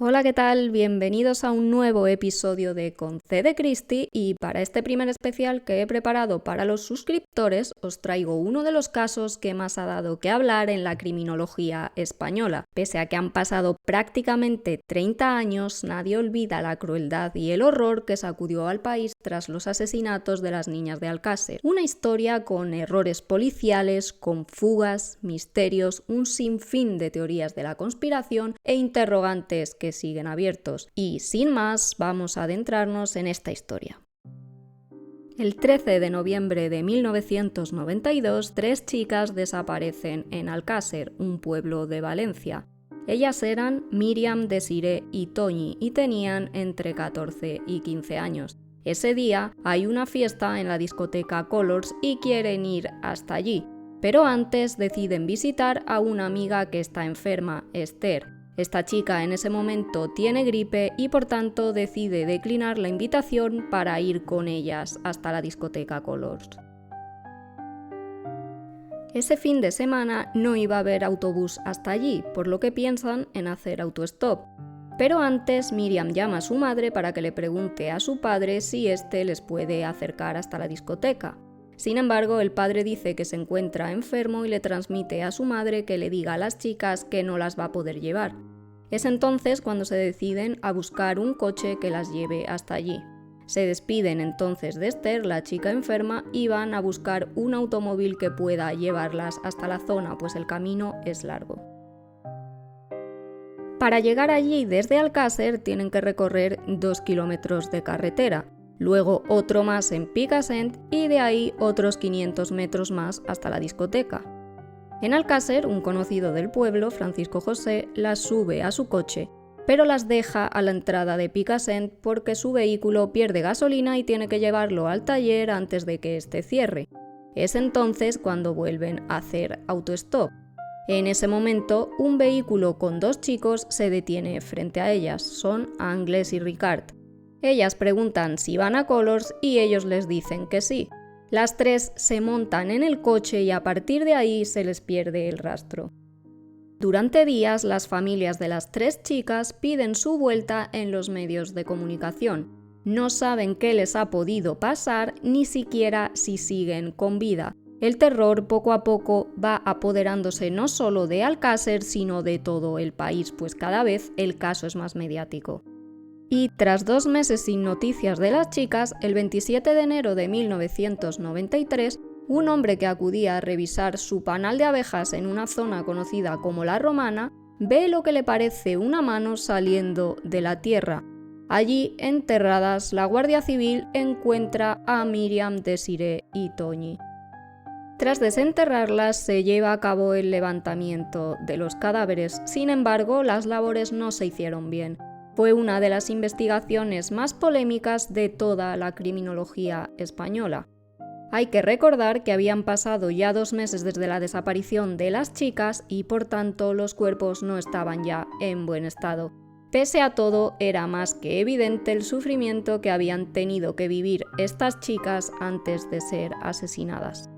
Hola, ¿qué tal? Bienvenidos a un nuevo episodio de Con C de Cristi y para este primer especial que he preparado para los suscriptores os traigo uno de los casos que más ha dado que hablar en la criminología española. Pese a que han pasado prácticamente 30 años, nadie olvida la crueldad y el horror que sacudió al país tras los asesinatos de las niñas de Alcácer. Una historia con errores policiales, con fugas, misterios, un sinfín de teorías de la conspiración e interrogantes que siguen abiertos. Y sin más, vamos a adentrarnos en esta historia. El 13 de noviembre de 1992, 3 chicas desaparecen en Alcácer, un pueblo de Valencia. Ellas eran Míriam, Desiree y Toñi y tenían entre 14 y 15 años. Ese día hay una fiesta en la discoteca Colors y quieren ir hasta allí, pero antes deciden visitar a una amiga que está enferma, Esther. Esta chica en ese momento tiene gripe y por tanto decide declinar la invitación para ir con ellas hasta la discoteca Colors. Ese fin de semana no iba a haber autobús hasta allí, por lo que piensan en hacer autostop. Pero antes Míriam llama a su madre para que le pregunte a su padre si éste les puede acercar hasta la discoteca. Sin embargo, el padre dice que se encuentra enfermo y le transmite a su madre que le diga a las chicas que no las va a poder llevar. Es entonces cuando se deciden a buscar un coche que las lleve hasta allí. Se despiden entonces de Esther, la chica enferma, y van a buscar un automóvil que pueda llevarlas hasta la zona, pues el camino es largo. Para llegar allí desde Alcácer tienen que recorrer 2 kilómetros de carretera, luego otro más en Picassent y de ahí otros 500 metros más hasta la discoteca. En Alcácer, un conocido del pueblo, Francisco José, las sube a su coche, pero las deja a la entrada de Picassent porque su vehículo pierde gasolina y tiene que llevarlo al taller antes de que éste cierre. Es entonces cuando vuelven a hacer autostop. En ese momento, un vehículo con 2 chicos se detiene frente a ellas, son Anglès y Ricard. Ellas preguntan si van a Colors y ellos les dicen que sí. Las 3 se montan en el coche y a partir de ahí se les pierde el rastro. Durante días, las familias de las 3 chicas piden su vuelta en los medios de comunicación. No saben qué les ha podido pasar, ni siquiera si siguen con vida. El terror poco a poco va apoderándose no solo de Alcácer, sino de todo el país, pues cada vez el caso es más mediático. Y tras 2 meses sin noticias de las chicas, el 27 de enero de 1993, un hombre que acudía a revisar su panal de abejas en una zona conocida como La Romana, ve lo que le parece una mano saliendo de la tierra. Allí, enterradas, la Guardia Civil encuentra a Míriam, Desiree y Toñi. Tras desenterrarlas, se lleva a cabo el levantamiento de los cadáveres. Sin embargo, las labores no se hicieron bien. Fue una de las investigaciones más polémicas de toda la criminología española. Hay que recordar que habían pasado ya 2 meses desde la desaparición de las chicas y por tanto los cuerpos no estaban ya en buen estado. Pese a todo, era más que evidente el sufrimiento que habían tenido que vivir estas chicas antes de ser asesinadas.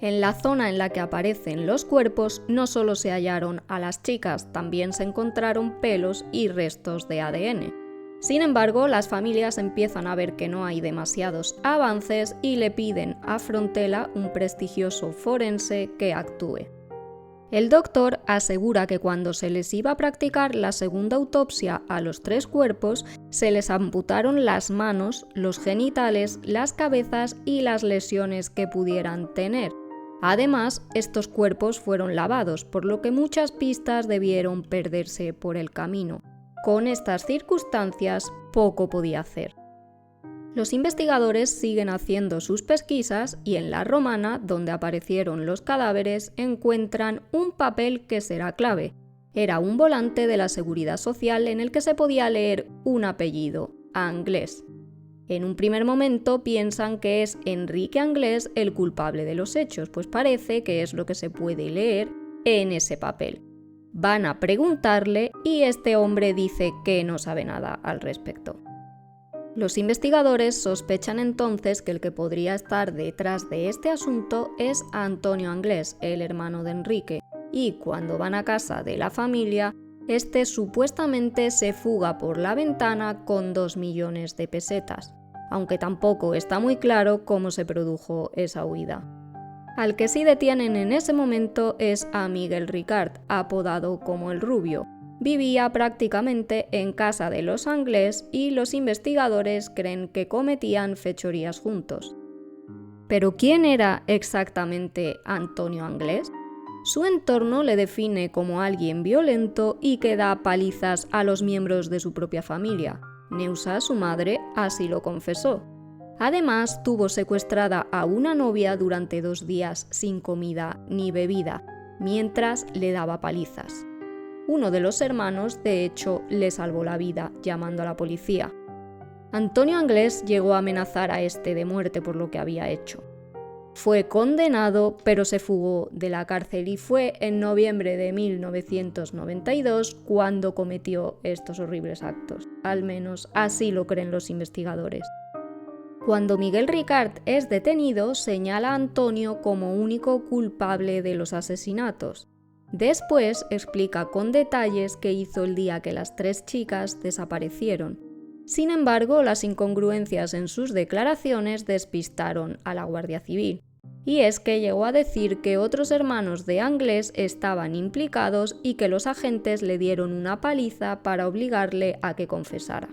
En la zona en la que aparecen los cuerpos no solo se hallaron a las chicas, también se encontraron pelos y restos de ADN. Sin embargo, las familias empiezan a ver que no hay demasiados avances y le piden a Frontela, un prestigioso forense, que actúe. El doctor asegura que cuando se les iba a practicar la segunda autopsia a los 3 cuerpos, se les amputaron las manos, los genitales, las cabezas y las lesiones que pudieran tener. Además, estos cuerpos fueron lavados, por lo que muchas pistas debieron perderse por el camino. Con estas circunstancias, poco podía hacer. Los investigadores siguen haciendo sus pesquisas y en La Romana, donde aparecieron los cadáveres, encuentran un papel que será clave. Era un volante de la Seguridad Social en el que se podía leer un apellido, Anglès. En un primer momento piensan que es Enrique Anglès el culpable de los hechos, pues parece que es lo que se puede leer en ese papel. Van a preguntarle y este hombre dice que no sabe nada al respecto. Los investigadores sospechan entonces que el que podría estar detrás de este asunto es Antonio Anglès, el hermano de Enrique, y cuando van a casa de la familia Este supuestamente se fuga por la ventana con 2 millones de pesetas, aunque tampoco está muy claro cómo se produjo esa huida. Al que sí detienen en ese momento es a Miguel Ricard, apodado como el Rubio. Vivía prácticamente en casa de los Anglés y los investigadores creen que cometían fechorías juntos. ¿Pero quién era exactamente Antonio Anglés? Su entorno le define como alguien violento y que da palizas a los miembros de su propia familia. Neusa, su madre, así lo confesó. Además, tuvo secuestrada a una novia durante 2 días sin comida ni bebida, mientras le daba palizas. Uno de los hermanos, de hecho, le salvó la vida llamando a la policía. Antonio Anglés llegó a amenazar a este de muerte por lo que había hecho. Fue condenado, pero se fugó de la cárcel y fue en noviembre de 1992 cuando cometió estos horribles actos. Al menos así lo creen los investigadores. Cuando Miguel Ricard es detenido, señala a Antonio como único culpable de los asesinatos. Después explica con detalles qué hizo el día que las 3 chicas desaparecieron. Sin embargo, las incongruencias en sus declaraciones despistaron a la Guardia Civil. Y es que llegó a decir que otros hermanos de Anglés estaban implicados y que los agentes le dieron una paliza para obligarle a que confesara.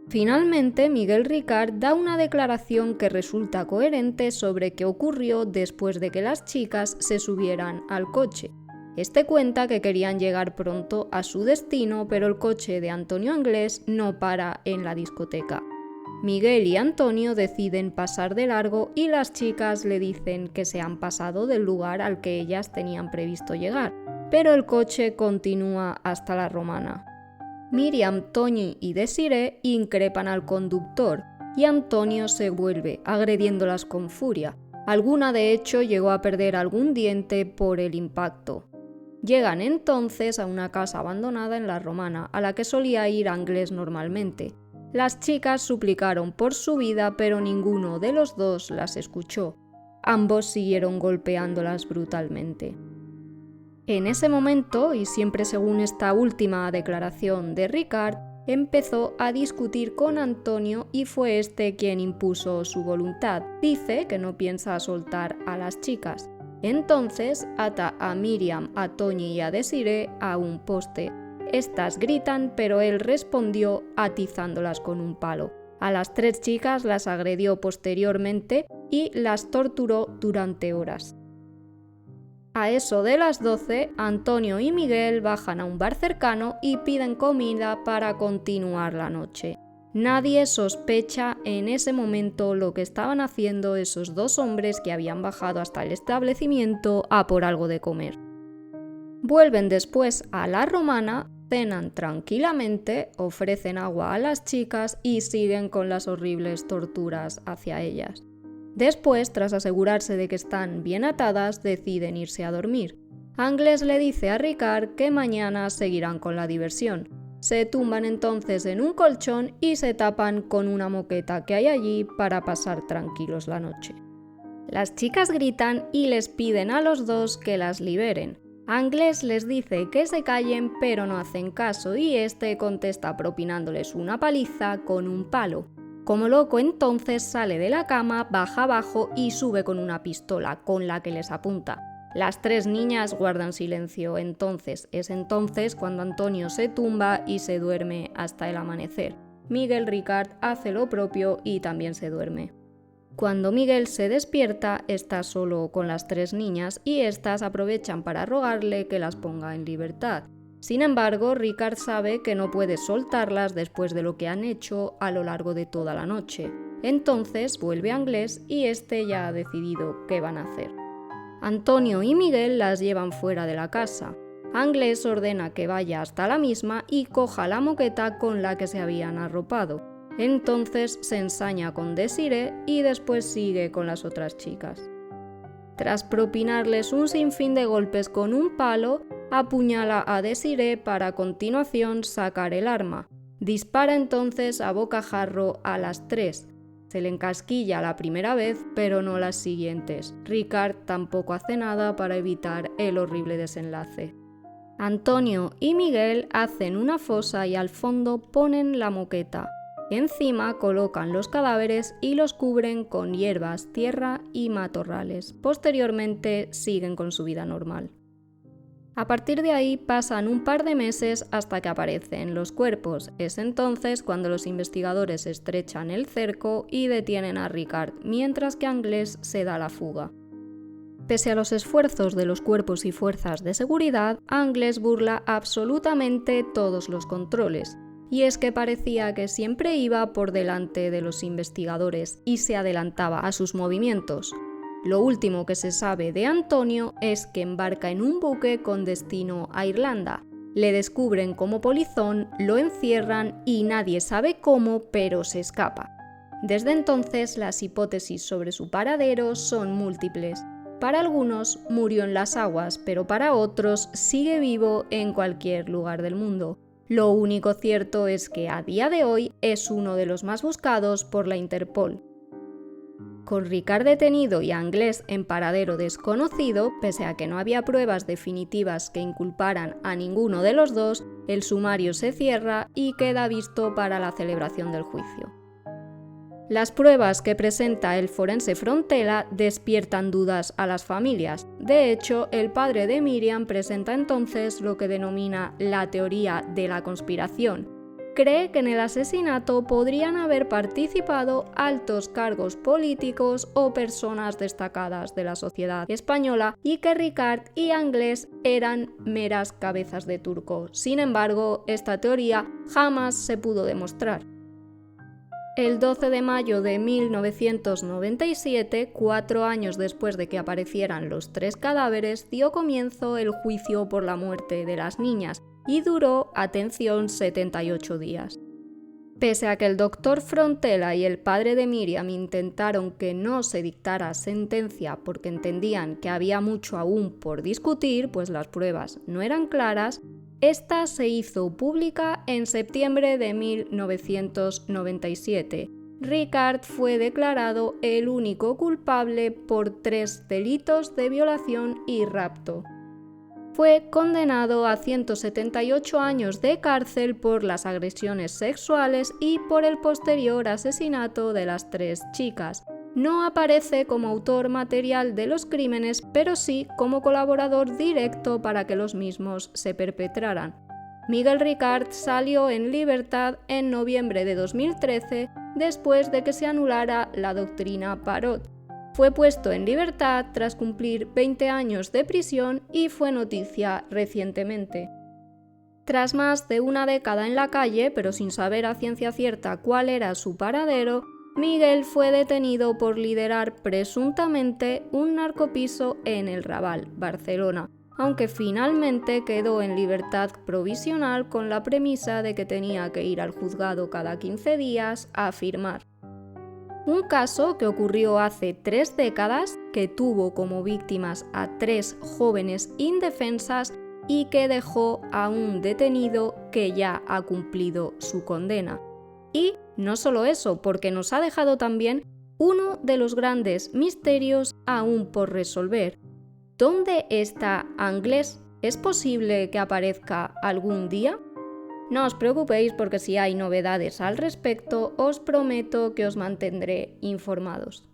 Finalmente, Miguel Ricard da una declaración que resulta coherente sobre qué ocurrió después de que las chicas se subieran al coche. Este cuenta que querían llegar pronto a su destino, pero el coche de Antonio Anglés no para en la discoteca. Miguel y Antonio deciden pasar de largo y las chicas le dicen que se han pasado del lugar al que ellas tenían previsto llegar, pero el coche continúa hasta la Romana. Miriam, Toñi y Desiree increpan al conductor y Antonio se vuelve, agrediéndolas con furia. Alguna de hecho llegó a perder algún diente por el impacto. Llegan entonces a una casa abandonada en la Romana, a la que solía ir Anglés normalmente. Las chicas suplicaron por su vida, pero ninguno de los dos las escuchó. Ambos siguieron golpeándolas brutalmente. En ese momento, y siempre según esta última declaración de Ricard, empezó a discutir con Antonio y fue este quien impuso su voluntad. Dice que no piensa soltar a las chicas. Entonces ata a Miriam, a Toñi y a Desiree a un poste. Estas gritan, pero él respondió atizándolas con un palo. A las 3 chicas las agredió posteriormente y las torturó durante horas. A eso de las 12, Antonio y Miguel bajan a un bar cercano y piden comida para continuar la noche. Nadie sospecha en ese momento lo que estaban haciendo esos 2 hombres que habían bajado hasta el establecimiento a por algo de comer. Vuelven después a la Romana, cenan tranquilamente, ofrecen agua a las chicas y siguen con las horribles torturas hacia ellas. Después, tras asegurarse de que están bien atadas, deciden irse a dormir. Anglés le dice a Ricard que mañana seguirán con la diversión. Se tumban entonces en un colchón y se tapan con una moqueta que hay allí para pasar tranquilos la noche. Las chicas gritan y les piden a los 2 que las liberen. Anglés les dice que se callen, pero no hacen caso y este contesta propinándoles una paliza con un palo. Como loco entonces sale de la cama, baja abajo y sube con una pistola con la que les apunta. Las 3 niñas guardan silencio, es entonces cuando Antonio se tumba y se duerme hasta el amanecer. Miguel Ricard hace lo propio y también se duerme. Cuando Miguel se despierta, está solo con las 3 niñas y estas aprovechan para rogarle que las ponga en libertad. Sin embargo, Ricard sabe que no puede soltarlas después de lo que han hecho a lo largo de toda la noche. Entonces vuelve a Anglés y este ya ha decidido qué van a hacer. Antonio y Miguel las llevan fuera de la casa. Anglés ordena que vaya hasta la misma y coja la moqueta con la que se habían arropado. Entonces se ensaña con Desiree y después sigue con las otras chicas. Tras propinarles un sinfín de golpes con un palo, apuñala a Desiree para a continuación sacar el arma. Dispara entonces a bocajarro a las 3. Se le encasquilla la primera vez, pero no las siguientes. Ricard tampoco hace nada para evitar el horrible desenlace. Antonio y Miguel hacen una fosa y al fondo ponen la moqueta. Encima colocan los cadáveres y los cubren con hierbas, tierra y matorrales. Posteriormente siguen con su vida normal. A partir de ahí pasan un par de meses hasta que aparecen los cuerpos. Es entonces cuando los investigadores estrechan el cerco y detienen a Ricard, mientras que Anglès se da la fuga. Pese a los esfuerzos de los cuerpos y fuerzas de seguridad, Anglès burla absolutamente todos los controles. Y es que parecía que siempre iba por delante de los investigadores y se adelantaba a sus movimientos. Lo último que se sabe de Antonio es que embarca en un buque con destino a Irlanda. Le descubren como polizón, lo encierran y nadie sabe cómo, pero se escapa. Desde entonces las hipótesis sobre su paradero son múltiples. Para algunos murió en las aguas, pero para otros sigue vivo en cualquier lugar del mundo. Lo único cierto es que a día de hoy es uno de los más buscados por la Interpol. Con Ricard detenido y Anglès en paradero desconocido, pese a que no había pruebas definitivas que inculparan a ninguno de los dos, el sumario se cierra y queda visto para la celebración del juicio. Las pruebas que presenta el forense Frontela despiertan dudas a las familias. De hecho, el padre de Miriam presenta entonces lo que denomina la teoría de la conspiración. Cree que en el asesinato podrían haber participado altos cargos políticos o personas destacadas de la sociedad española y que Ricard y Anglès eran meras cabezas de turco. Sin embargo, esta teoría jamás se pudo demostrar. El 12 de mayo de 1997, 4 años después de que aparecieran los 3 cadáveres, dio comienzo el juicio por la muerte de las niñas y duró, atención, 78 días. Pese a que el doctor Frontela y el padre de Miriam intentaron que no se dictara sentencia porque entendían que había mucho aún por discutir, pues las pruebas no eran claras, esta se hizo pública en septiembre de 1997. Ricard fue declarado el único culpable por 3 delitos de violación y rapto. Fue condenado a 178 años de cárcel por las agresiones sexuales y por el posterior asesinato de las 3 chicas. No aparece como autor material de los crímenes, pero sí como colaborador directo para que los mismos se perpetraran. Miguel Ricard salió en libertad en noviembre de 2013 después de que se anulara la doctrina Parot. Fue puesto en libertad tras cumplir 20 años de prisión y fue noticia recientemente. Tras más de una década en la calle, pero sin saber a ciencia cierta cuál era su paradero, Miguel fue detenido por liderar presuntamente un narcopiso en El Raval, Barcelona, aunque finalmente quedó en libertad provisional con la premisa de que tenía que ir al juzgado cada 15 días a firmar. Un caso que ocurrió hace 3 décadas, que tuvo como víctimas a 3 jóvenes indefensas y que dejó a un detenido que ya ha cumplido su condena. Y no solo eso, porque nos ha dejado también uno de los grandes misterios aún por resolver. ¿Dónde está Anglès? ¿Es posible que aparezca algún día? No os preocupéis porque si hay novedades al respecto, os prometo que os mantendré informados.